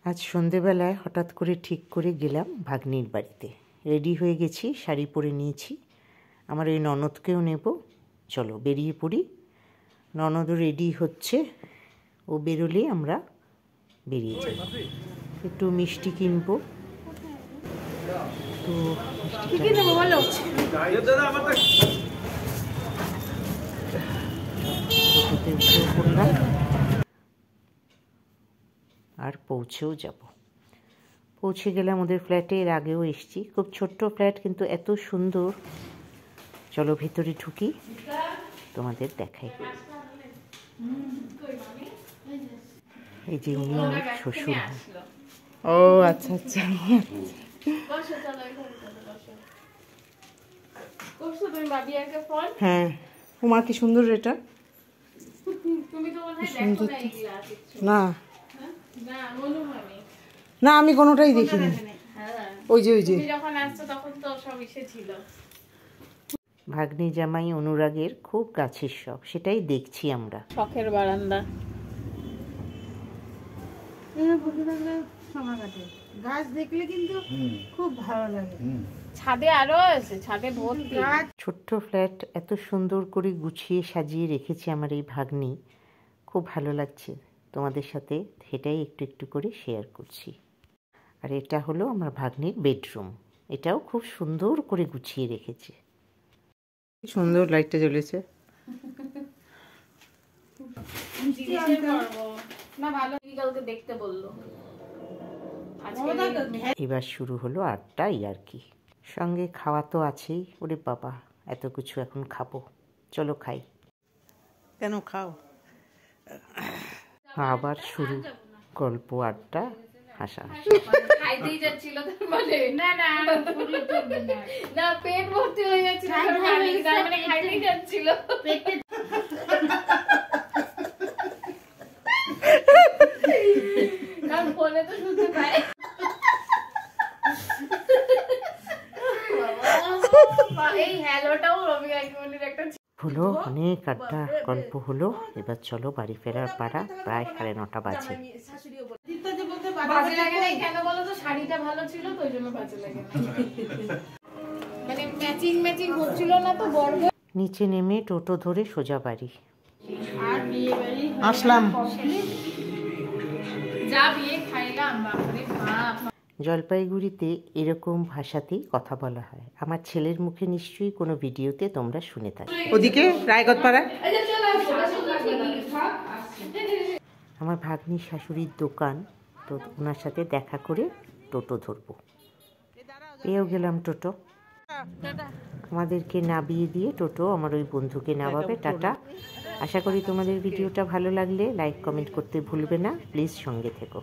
আজ সন্ধেবেলায় হঠাৎ করে ঠিক করে গেলাম ভাগ্নির বাড়িতে। রেডি হয়ে গেছি, শাড়ি পরে নিয়েছি। আমার ওই ননদকেও নেব। চলো বেরিয়ে পড়ি। ননদও রেডি হচ্ছে, ও বেরোলে আমরা বেরিয়ে যাব। একটু মিষ্টি কিনবো, তো আর পৌঁছেও যাব। পৌঁছে গেলাম ওদের ফ্ল্যাটে। এর আগেও এসেছি, খুব ছোট্ট ফ্ল্যাট কিন্তু এত সুন্দর। চলো ভিতরে ঢুকি, তোমাদের দেখাই। এই যে উনি আমার শ্বশুর। ও আচ্ছা আচ্ছা। হ্যাঁ উমা, কি সুন্দর এটা। না না, আমি কোনোটাই দেখিনি। ওই যে যখন আসছো তখন তো সব ইসে ছিল। ভাগ্নি জামাই অনুরাগের খুব গাছের শখ, সেটাই দেখছি আমরা। শখের বারান্দা, গাছ দেখলে কিন্তু খুব ভালো লাগে। ছাদে আরো আছে, ছাদে ভর্তি। ছোট্ট ফ্ল্যাট এত সুন্দর করে গুছিয়ে সাজিয়ে রেখেছে আমার এই ভাগ্নি, খুব ভালো লাগছে। তোমাদের সাথে সেটাই একটু একটু করে শেয়ার করছি। আর এটা হলো আমার ভাগ্নির বেডরুম, এটাও খুব সুন্দর করে গুছিয়ে রেখেছে। সুন্দর লাইটটা জ্বলেছে। এবার শুরু হলো আড্ডা, আর কি সঙ্গে খাওয়া তো আছেই। ওরে বাবা, এত কিছু এখন খাবো। চলো খাই। কেন খাও? আবার শুরু গল্প, আড্ডা, হাসাহাসি। খাইতেই যাচ্ছিল তার মানে না পেট ভর্তি হয়ে যাচ্ছিল, মানে খাইতেই যাচ্ছিল পেটে। কারণ ফোনে তো শুনতে পাই। এই হ্যালোটাও রবি আইকনের একটা হলো, অনেক আড্ডা গল্প হলো। এবার চলো বাড়ি ফেরার পাড়া। প্রায় 9:30 বাজে। বাজে লাগে না কেন বলো তো? শাড়িটা ভালো ছিল তো ওই জন্য বাজে লাগে। মানে ম্যাচিং হচ্ছিল না তো। বর্গ নিচে নেমে টোটো ধরে সোজা বাড়ি আর বিয়ে বাড়ি আসলাম। যা বিয়ে খাইলাম, বাপরে বাপ। জলপাইগুড়িতে এরকম ভাষাতেই কথা বলা হয়। আমার ছেলের মুখে নিশ্চয়ই কোনো ভিডিওতে তোমরা শুনে থাকো। ওদিকে রায়গঞ্জপাড়া আমার ভাগ্নির শাশুড়ির দোকান, তো ওনার সাথে দেখা করে টোটো ধরবো। পেয়েও গেলাম টোটো। আমাদেরকে নামিয়ে দিয়ে টোটো আমার ওই বন্ধুকে নামাবে। টাটা। আশা করি তোমাদের ভিডিওটা ভালো লাগলে লাইক কমেন্ট করতে ভুলবে না। প্লিজ সঙ্গে থেকো।